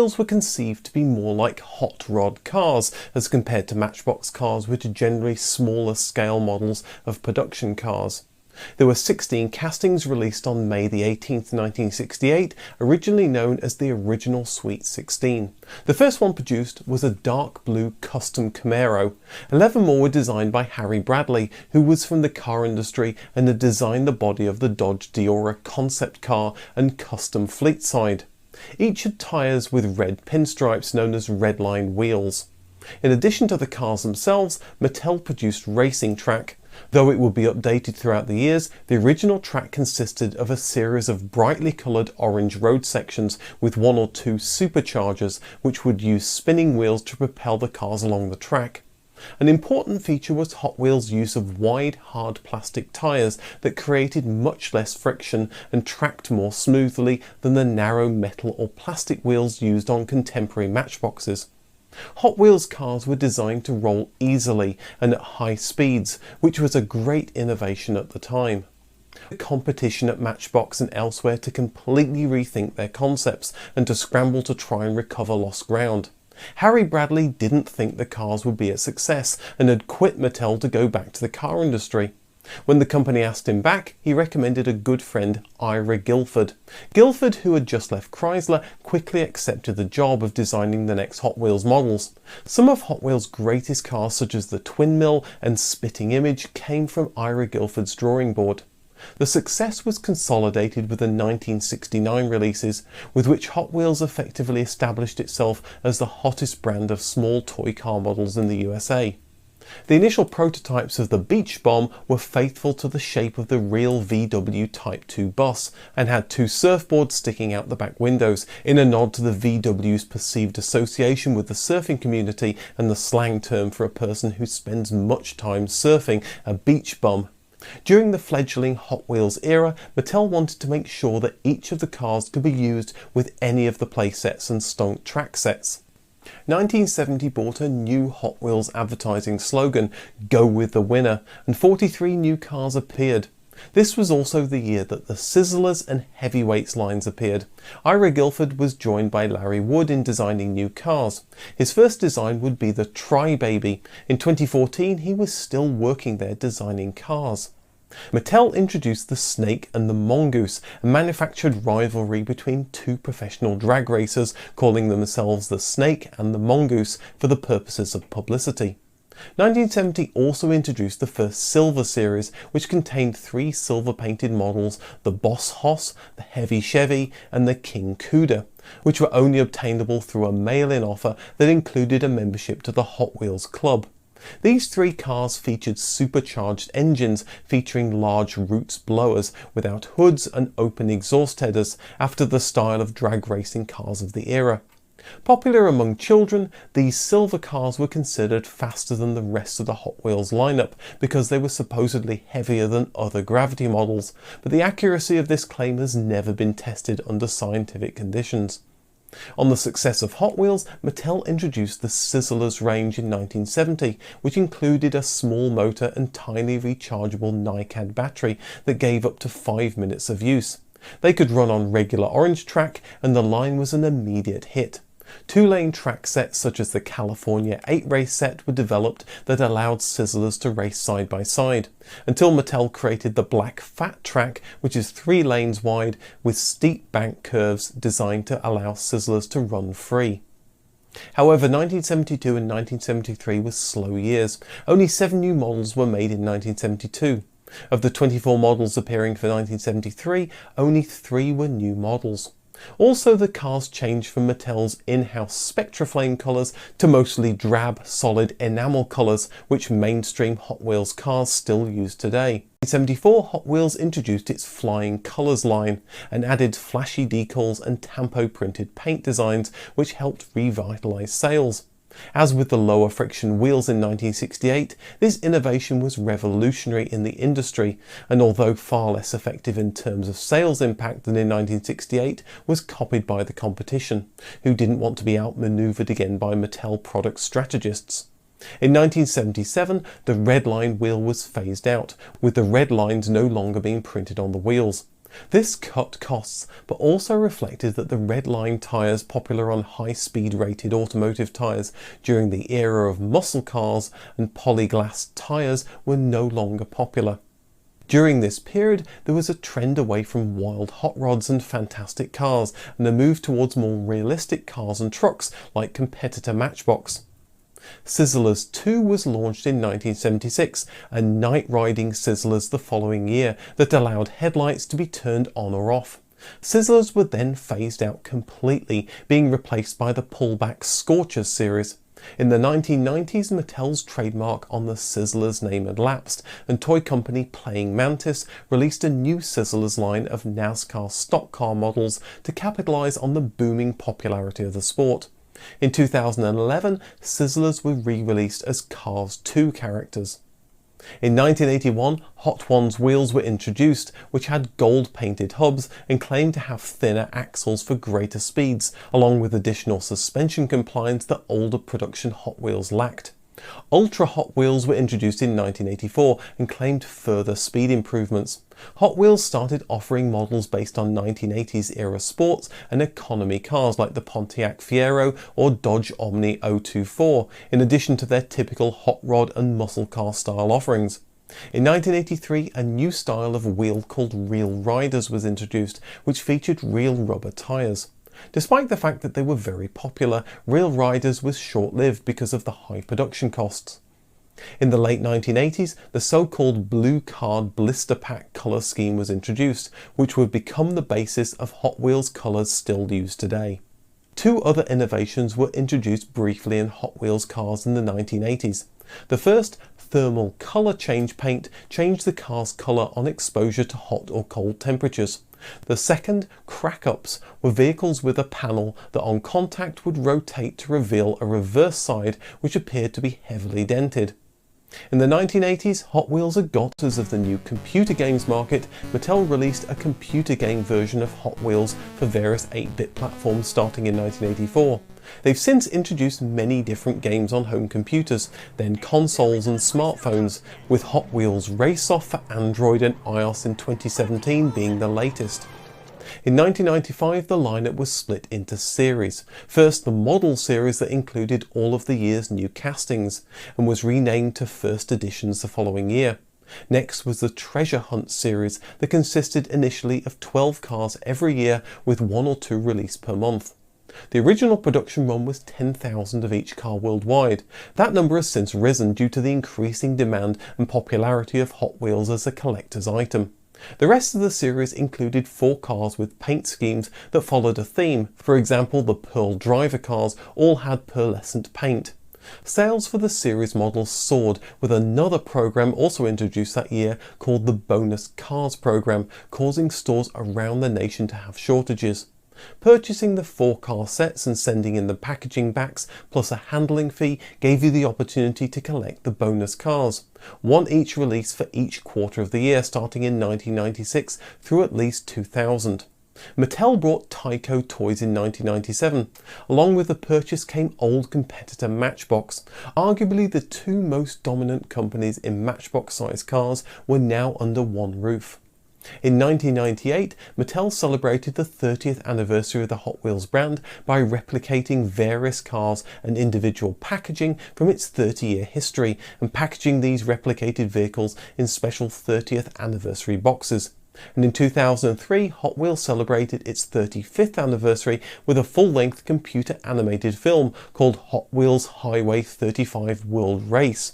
Wheels were conceived to be more like hot rod cars as compared to Matchbox cars, which are generally smaller scale models of production cars. There were 16 castings released on May the 18th, 1968, originally known as the original Sweet 16. The first one produced was a dark blue custom Camaro. 11 more were designed by Harry Bradley, who was from the car industry and had designed the body of the Dodge Diora concept car and custom Fleetside. Each had tyres with red pinstripes known as redline wheels. In addition to the cars themselves, Mattel produced racing track. Though it would be updated throughout the years, the original track consisted of a series of brightly coloured orange road sections with 1 or 2 superchargers which would use spinning wheels to propel the cars along the track. An important feature was Hot Wheels' use of wide, hard plastic tyres that created much less friction and tracked more smoothly than the narrow metal or plastic wheels used on contemporary Matchboxes. Hot Wheels cars were designed to roll easily and at high speeds, which was a great innovation at the time. The competition at Matchbox and elsewhere to completely rethink their concepts and to scramble to try and recover lost ground. Harry Bradley didn't think the cars would be a success and had quit Mattel to go back to the car industry. When the company asked him back, he recommended a good friend, Ira Guilford. Guilford, who had just left Chrysler, quickly accepted the job of designing the next Hot Wheels models. Some of Hot Wheels' greatest cars, such as the Twin Mill and Spitting Image, came from Ira Guilford's drawing board. The success was consolidated with the 1969 releases, with which Hot Wheels effectively established itself as the hottest brand of small toy car models in the USA. The initial prototypes of the Beach Bomb were faithful to the shape of the real VW Type 2 bus and had 2 surfboards sticking out the back windows, in a nod to the VW's perceived association with the surfing community and the slang term for a person who spends much time surfing, a beach bum. During the fledgling Hot Wheels era, Mattel wanted to make sure that each of the cars could be used with any of the playsets and stunt track sets. 1970 brought a new Hot Wheels advertising slogan, "Go with the winner," and 43 new cars appeared. This was also the year that the Sizzlers and Heavyweights lines appeared. Ira Guilford was joined by Larry Wood in designing new cars. His first design would be the Tri-Baby. In 2014 he was still working there designing cars. Mattel introduced the Snake and the Mongoose, a manufactured rivalry between 2 professional drag racers, calling themselves the Snake and the Mongoose for the purposes of publicity. 1970 also introduced the first Silver series, which contained 3 silver-painted models, the Boss Hoss, the Heavy Chevy and the King Cuda, which were only obtainable through a mail-in offer that included a membership to the Hot Wheels Club. These 3 cars featured supercharged engines featuring large Roots blowers without hoods and open exhaust headers, after the style of drag racing cars of the era. Popular among children, these silver cars were considered faster than the rest of the Hot Wheels lineup because they were supposedly heavier than other gravity models, but the accuracy of this claim has never been tested under scientific conditions. On the success of Hot Wheels, Mattel introduced the Sizzlers range in 1970, which included a small motor and tiny rechargeable NiCad battery that gave up to 5 minutes of use. They could run on regular orange track and the line was an immediate hit. 2-lane track sets such as the California 8-race set were developed that allowed Sizzlers to race side by side, until Mattel created the Black Fat track, which is 3 lanes wide with steep bank curves designed to allow Sizzlers to run free. However, 1972 and 1973 were slow years. Only 7 new models were made in 1972. Of the 24 models appearing for 1973, only 3 were new models. Also, the cars changed from Mattel's in-house Spectraflame colours to mostly drab, solid enamel colours, which mainstream Hot Wheels cars still use today. In 1974, Hot Wheels introduced its Flying Colours line and added flashy decals and tampo printed paint designs, which helped revitalise sales. As with the lower friction wheels in 1968, this innovation was revolutionary in the industry, and although far less effective in terms of sales impact than in 1968, was copied by the competition, who didn't want to be outmaneuvered again by Mattel product strategists. In 1977, the red line wheel was phased out, with the red lines no longer being printed on the wheels. This cut costs, but also reflected that the red line tyres popular on high-speed rated automotive tyres during the era of muscle cars and polyglass tyres were no longer popular. During this period, there was a trend away from wild hot rods and fantastic cars, and a move towards more realistic cars and trucks like competitor Matchbox. Sizzlers 2 was launched in 1976, and night riding Sizzlers the following year that allowed headlights to be turned on or off. Sizzlers were then phased out completely, being replaced by the pullback Scorchers series. In the 1990s, Mattel's trademark on the Sizzlers name had lapsed, and toy company Playing Mantis released a new Sizzlers line of NASCAR stock car models to capitalise on the booming popularity of the sport. In 2011, Sizzlers were re-released as Cars 2 characters. In 1981, Hotwheels were introduced, which had gold-painted hubs and claimed to have thinner axles for greater speeds, along with additional suspension compliance that older production Hot Wheels lacked. Ultra Hot Wheels were introduced in 1984 and claimed further speed improvements. Hot Wheels started offering models based on 1980s era sports and economy cars like the Pontiac Fiero or Dodge Omni 024, in addition to their typical hot rod and muscle car style offerings. In 1983, a new style of wheel called Real Riders was introduced, which featured real rubber tyres. Despite the fact that they were very popular, Real Riders was short-lived because of the high production costs. In the late 1980s, the so-called Blue Card Blister Pack colour scheme was introduced, which would become the basis of Hot Wheels colours still used today. Two other innovations were introduced briefly in Hot Wheels cars in the 1980s. The first, thermal colour change paint, changed the car's colour on exposure to hot or cold temperatures. The second, crack-ups, were vehicles with a panel that on contact would rotate to reveal a reverse side which appeared to be heavily dented. In the 1980s, Hot Wheels adopters of the new computer games market, Mattel released a computer game version of Hot Wheels for various 8-bit platforms starting in 1984. They've since introduced many different games on home computers, then consoles and smartphones, with Hot Wheels Race Off for Android and iOS in 2017 being the latest. In 1995, the lineup was split into series. First, the Model series that included all of the year's new castings, and was renamed to First Editions the following year. Next was the Treasure Hunt series that consisted initially of 12 cars every year with 1 or 2 released per month. The original production run was 10,000 of each car worldwide. That number has since risen due to the increasing demand and popularity of Hot Wheels as a collector's item. The rest of the series included 4 cars with paint schemes that followed a theme. For example, the Pearl Driver cars all had pearlescent paint. Sales for the series models soared, with another program also introduced that year called the Bonus Cars program, causing stores around the nation to have shortages. Purchasing the 4 car sets and sending in the packaging backs plus a handling fee gave you the opportunity to collect the bonus cars, 1 each released for each quarter of the year starting in 1996 through at least 2000. Mattel brought Tyco toys in 1997. Along with the purchase came old competitor Matchbox. Arguably the 2 most dominant companies in Matchbox-sized cars were now under one roof. In 1998, Mattel celebrated the 30th anniversary of the Hot Wheels brand by replicating various cars and individual packaging from its 30-year history and packaging these replicated vehicles in special 30th anniversary boxes. And in 2003, Hot Wheels celebrated its 35th anniversary with a full-length computer animated film called Hot Wheels Highway 35 World Race.